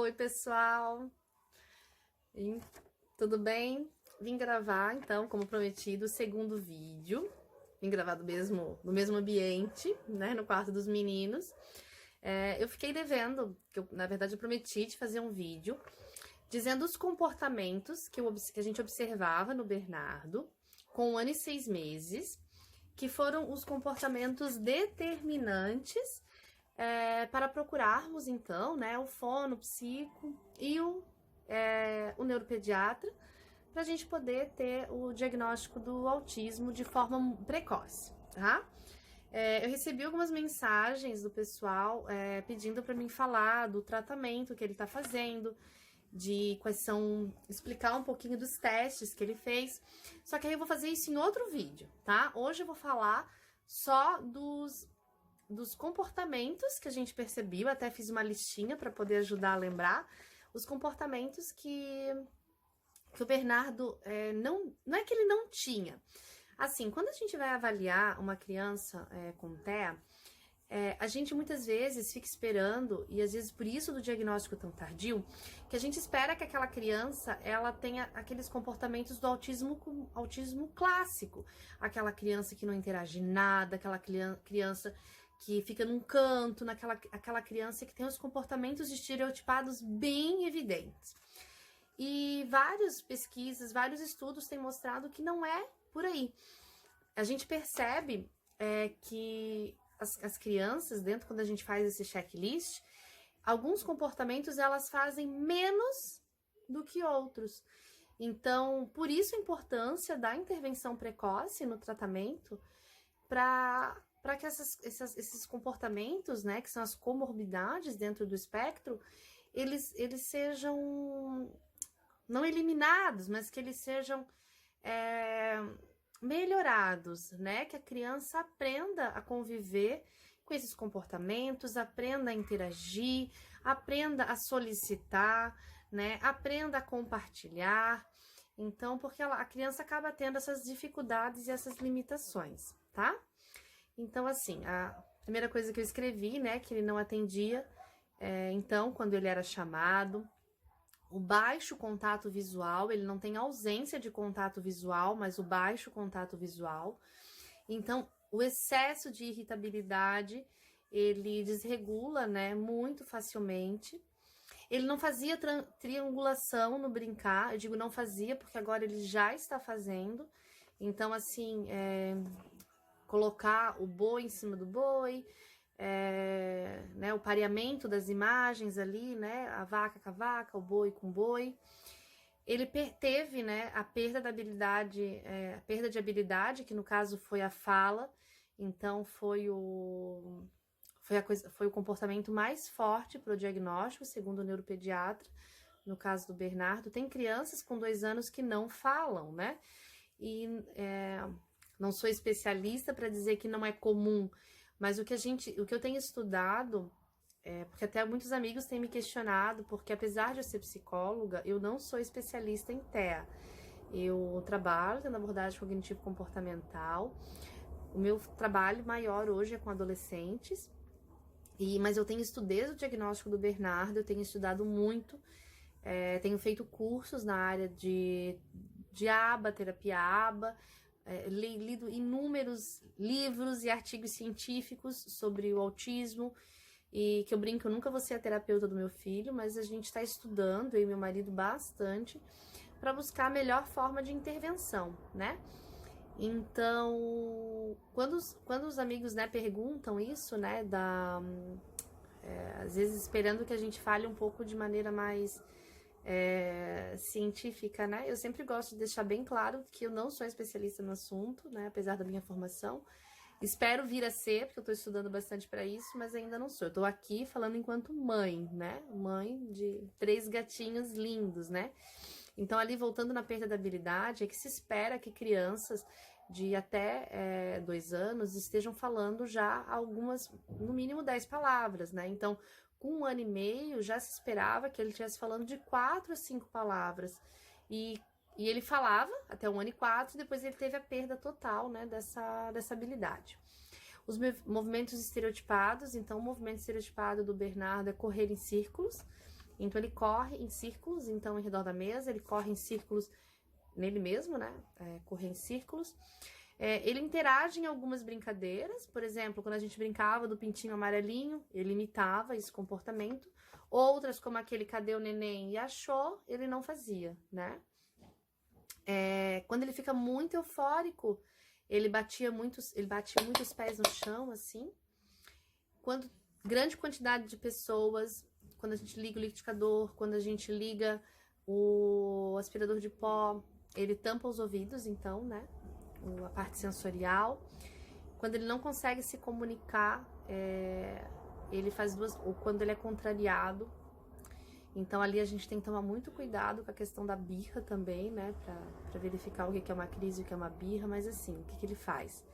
Oi, pessoal! E, tudo bem? Vim gravar, então, como prometido, o segundo vídeo. Vim gravar no mesmo ambiente, né, no quarto dos meninos. Eu fiquei devendo, na verdade eu prometi de fazer um vídeo dizendo os comportamentos que a gente observava no Bernardo com 1 ano e 6 meses, que foram os comportamentos determinantes para procurarmos, então, né, o fono, o psico e o neuropediatra, para a gente poder ter o diagnóstico do autismo de forma precoce, tá? Eu recebi algumas mensagens do pessoal pedindo para mim falar do tratamento que ele está fazendo, de explicar um pouquinho dos testes que ele fez. Só que aí eu vou fazer isso em outro vídeo, tá? Hoje eu vou falar só dos comportamentos que a gente percebeu, até fiz uma listinha para poder ajudar a lembrar, os comportamentos que o Bernardo não é que ele não tinha. Assim, quando a gente vai avaliar uma criança com TEA, a gente muitas vezes fica esperando, e às vezes por isso do diagnóstico tão tardio, que a gente espera que aquela criança ela tenha aqueles comportamentos do autismo clássico. Aquela criança que não interage nada, aquela criança que fica num canto, aquela criança que tem os comportamentos estereotipados bem evidentes. E várias pesquisas, vários estudos têm mostrado que não é por aí. A gente percebe que as crianças, quando a gente faz esse checklist, alguns comportamentos elas fazem menos do que outros. Então, por isso a importância da intervenção precoce no tratamento para que esses comportamentos, né, que são as comorbidades dentro do espectro, eles sejam não eliminados, mas que eles sejam melhorados, né? Que a criança aprenda a conviver com esses comportamentos, aprenda a interagir, aprenda a solicitar, né? Aprenda a compartilhar. Então, porque a criança acaba tendo essas dificuldades e essas limitações, tá? Então, assim, a primeira coisa que eu escrevi, né, que ele não atendia, então, quando ele era chamado, o baixo contato visual, ele não tem ausência de contato visual, mas o baixo contato visual. Então, o excesso de irritabilidade, ele desregula, né, muito facilmente. Ele não fazia triangulação no brincar, eu digo não fazia, porque agora ele já está fazendo. Então, assim, colocar o boi em cima do boi, né, o pareamento das imagens ali, né, a vaca com a vaca, o boi com o boi. Ele teve, né, a perda de habilidade, que no caso foi a fala, então foi o comportamento mais forte para o diagnóstico, segundo o neuropediatra, no caso do Bernardo. Tem crianças com 2 anos que não falam, né, e não sou especialista para dizer que não é comum, mas o que eu tenho estudado, porque até muitos amigos têm me questionado, porque apesar de eu ser psicóloga, eu não sou especialista em TEA. Eu trabalho na abordagem cognitivo-comportamental. O meu trabalho maior hoje é com adolescentes, mas eu tenho estudado o diagnóstico do Bernardo, eu tenho estudado muito, tenho feito cursos na área de ABA, terapia ABA, lido inúmeros livros e artigos científicos sobre o autismo, e que eu brinco, eu nunca vou ser a terapeuta do meu filho, mas a gente está estudando, eu e meu marido, bastante, para buscar a melhor forma de intervenção, né? Então, quando os amigos, né, perguntam isso, né, às vezes esperando que a gente fale um pouco de maneira mais científica, né? Eu sempre gosto de deixar bem claro que eu não sou especialista no assunto, né? Apesar da minha formação. Espero vir a ser, porque eu tô estudando bastante para isso, mas ainda não sou. Eu tô aqui falando enquanto mãe, né? Mãe de 3 gatinhos lindos, né? Então, ali, voltando na perda da habilidade, é que se espera que crianças de até 2 anos estejam falando já algumas, no mínimo 10 palavras, né? Então, com 1 ano e meio, já se esperava que ele estivesse falando de 4 a 5 palavras. E ele falava até 1 ano e 4, depois ele teve a perda total, né, dessa habilidade. Os movimentos estereotipados, então o movimento estereotipado do Bernardo é correr em círculos. Então ele corre em círculos, então, em redor da mesa, ele corre em círculos nele mesmo, né? Correr em círculos. Ele interage em algumas brincadeiras, por exemplo, quando a gente brincava do pintinho amarelinho, ele imitava esse comportamento. Outras, como aquele cadê o neném e achou, ele não fazia, né? Quando ele fica muito eufórico, ele batia muito os pés no chão, assim. Quando grande quantidade de pessoas, quando a gente liga o liquidificador, quando a gente liga o aspirador de pó, ele tampa os ouvidos, então, né? A parte sensorial. Quando ele não consegue se comunicar, ele faz duas... Ou quando ele é contrariado. Então, ali a gente tem que tomar muito cuidado com a questão da birra também, né? Pra verificar o que é uma crise e o que é uma birra. Mas assim, o que ele faz?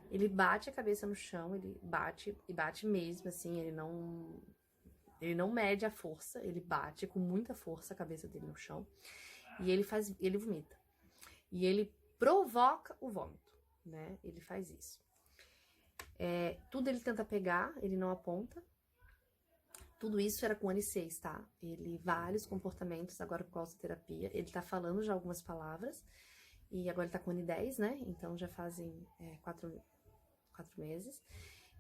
Ele bate a cabeça no chão, ele bate, e bate mesmo, assim, ele não mede a força, ele bate com muita força a cabeça dele no chão. E ele vomita. E ele provoca o vômito, né? Ele faz isso. Tudo ele tenta pegar, ele não aponta. Tudo isso era com o ano 6, tá? Vários comportamentos, agora por causa da terapia. Ele tá falando já algumas palavras. E agora ele tá com o ano 10, né? Então já fazem 4 meses.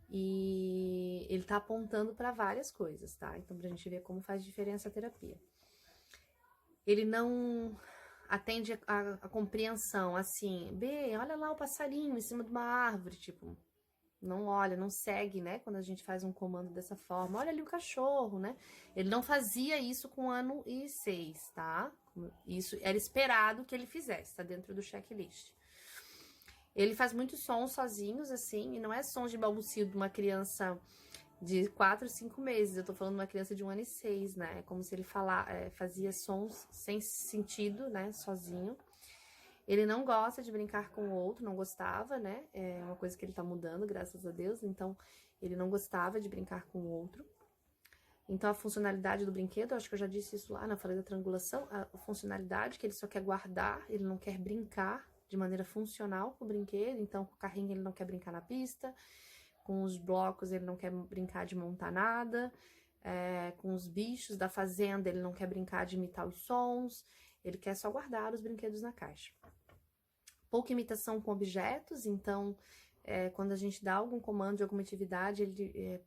E ele tá apontando para várias coisas, tá? Então pra gente ver como faz diferença a terapia. Ele não atende a compreensão, assim, B, olha lá o passarinho em cima de uma árvore, tipo, não olha, não segue, né, quando a gente faz um comando dessa forma, olha ali o cachorro, né, ele não fazia isso com o ano 6, tá, isso era esperado que ele fizesse, tá dentro do checklist. Ele faz muitos sons sozinhos, assim, e não é sons de balbucio de uma criança de 4, 5 meses, eu tô falando de uma criança de 1 ano e 6, né? É como se ele fazia sons sem sentido, né? Sozinho. Ele não gosta de brincar com o outro, não gostava, né? É uma coisa que ele tá mudando, graças a Deus. Então, ele não gostava de brincar com o outro. Então, a funcionalidade do brinquedo, acho que eu já disse isso lá, eu falei da triangulação, a funcionalidade que ele só quer guardar, ele não quer brincar de maneira funcional com o brinquedo. Então, com o carrinho ele não quer brincar na pista. Com os blocos ele não quer brincar de montar nada, com os bichos da fazenda ele não quer brincar de imitar os sons, ele quer só guardar os brinquedos na caixa. Pouca imitação com objetos, então quando a gente dá algum comando de alguma atividade,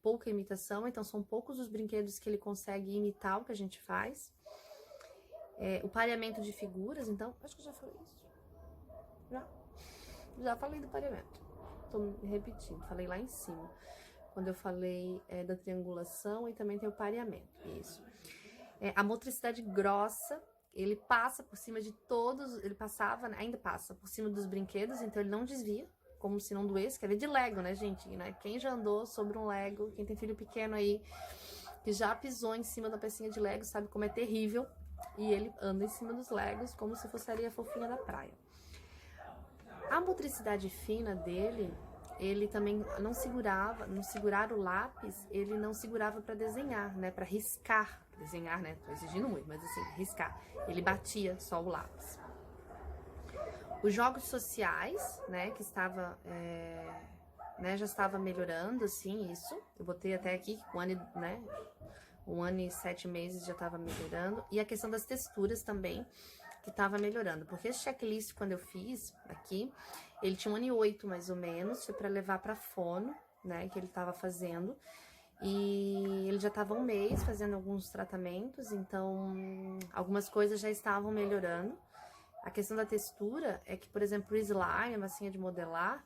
pouca imitação, então são poucos os brinquedos que ele consegue imitar o que a gente faz. O pareamento de figuras, então, acho que eu já falei isso. Já falei do pareamento. Tô me repetindo, falei lá em cima, quando eu falei da triangulação, e também tem o pareamento, isso. A motricidade grossa, ele passa por cima de todos, ele passava, ainda passa por cima dos brinquedos, então ele não desvia, como se não doesse, quer ver de Lego, né, gente? Né? Quem já andou sobre um Lego, quem tem filho pequeno aí, que já pisou em cima da pecinha de Lego, sabe como é terrível, e ele anda em cima dos Legos como se fosse a areia fofinha da praia. A motricidade fina dele, ele também não segurar o lápis, ele não segurava para desenhar, né, para riscar, desenhar, né, tô exigindo muito, mas assim, riscar, ele batia só o lápis. Os jogos sociais, né, que estava, já estava melhorando, assim, isso, eu botei até aqui, um ano e 7 meses já estava melhorando, e a questão das texturas também, que tava melhorando, porque esse checklist, quando eu fiz aqui, ele tinha 1 ano e 8, mais ou menos, foi pra levar pra fono, né, que ele tava fazendo, e ele já tava 1 mês fazendo alguns tratamentos, então, algumas coisas já estavam melhorando. A questão da textura é que, por exemplo, o slime, a massinha de modelar,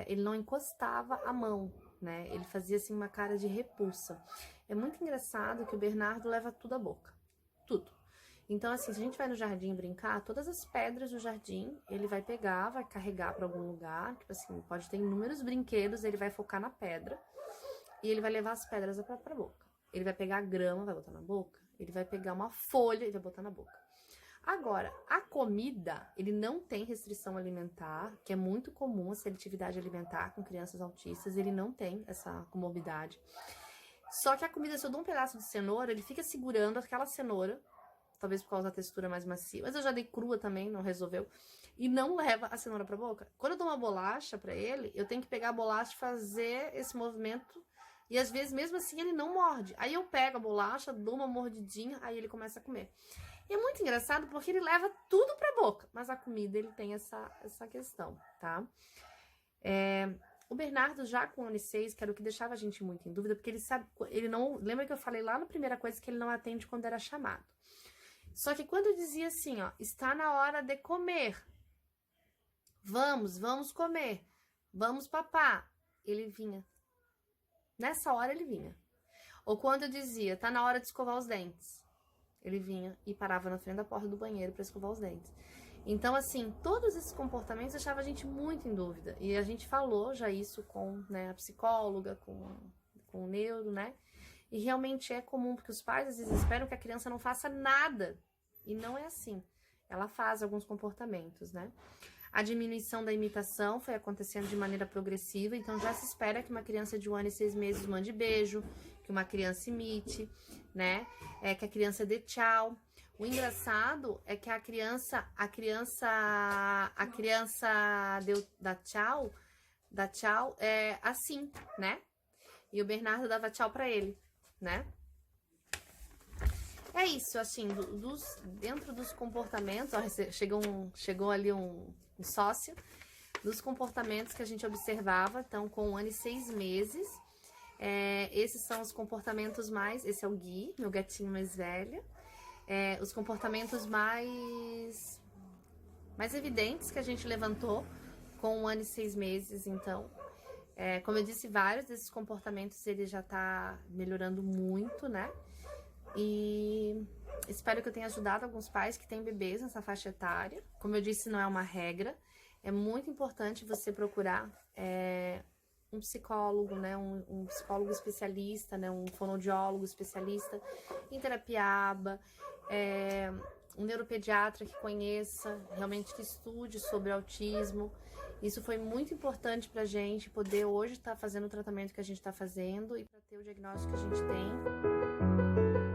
ele não encostava a mão, né, ele fazia, assim, uma cara de repulsa. É muito engraçado que o Bernardo leva tudo à boca, tudo. Então, assim, se a gente vai no jardim brincar, todas as pedras do jardim, ele vai pegar, vai carregar para algum lugar, tipo assim, pode ter inúmeros brinquedos, ele vai focar na pedra e ele vai levar as pedras pra boca. Ele vai pegar a grama, vai botar na boca, ele vai pegar uma folha e vai botar na boca. Agora, a comida, ele não tem restrição alimentar, que é muito comum a seletividade alimentar com crianças autistas, ele não tem essa comorbidade. Só que a comida, se eu dou um pedaço de cenoura, ele fica segurando aquela cenoura, talvez por causa da textura mais macia, mas eu já dei crua também, não resolveu, e não leva a cenoura pra boca. Quando eu dou uma bolacha pra ele, eu tenho que pegar a bolacha e fazer esse movimento E às vezes, mesmo assim, ele não morde. Aí eu pego a bolacha, dou uma mordidinha, aí ele começa a comer. E é muito engraçado porque ele leva tudo pra boca, mas a comida ele tem essa questão, tá? O Bernardo já com o ano 6, que era o que deixava a gente muito em dúvida, porque ele sabe, ele não, lembra que eu falei lá na primeira coisa que ele não atende quando era chamado. Só que quando eu dizia assim, ó, está na hora de comer, vamos comer, vamos papar, ele vinha. Nessa hora ele vinha. Ou quando eu dizia, tá na hora de escovar os dentes, ele vinha e parava na frente da porta do banheiro para escovar os dentes. Então, assim, todos esses comportamentos deixavam a gente muito em dúvida. E a gente falou já isso com, né, a psicóloga, com o neuro, né? E realmente é comum, porque os pais às vezes esperam que a criança não faça nada. E não é assim. Ela faz alguns comportamentos, né? A diminuição da imitação foi acontecendo de maneira progressiva, então já se espera que uma criança de 1 ano e 6 meses mande beijo, que uma criança imite, né? Que a criança dê tchau. O engraçado é que a criança dá tchau assim, né? E o Bernardo dava tchau pra ele, né? É isso, assim, dentro dos comportamentos, ó, chegou ali um sócio, dos comportamentos que a gente observava, então, com 1 ano e 6 meses, esses são os comportamentos esse é o Gui, meu gatinho mais velho, os comportamentos mais evidentes que a gente levantou com 1 ano e 6 meses, então, como eu disse, vários desses comportamentos ele já tá melhorando muito, né? E espero que eu tenha ajudado alguns pais que têm bebês nessa faixa etária. Como eu disse, não é uma regra. É muito importante você procurar um psicólogo, né? Um psicólogo especialista, né? Um fonoaudiólogo especialista em terapia ABA, um neuropediatra que conheça, realmente que estude sobre autismo. Isso foi muito importante pra gente poder hoje estar fazendo o tratamento que a gente está fazendo e para ter o diagnóstico que a gente tem.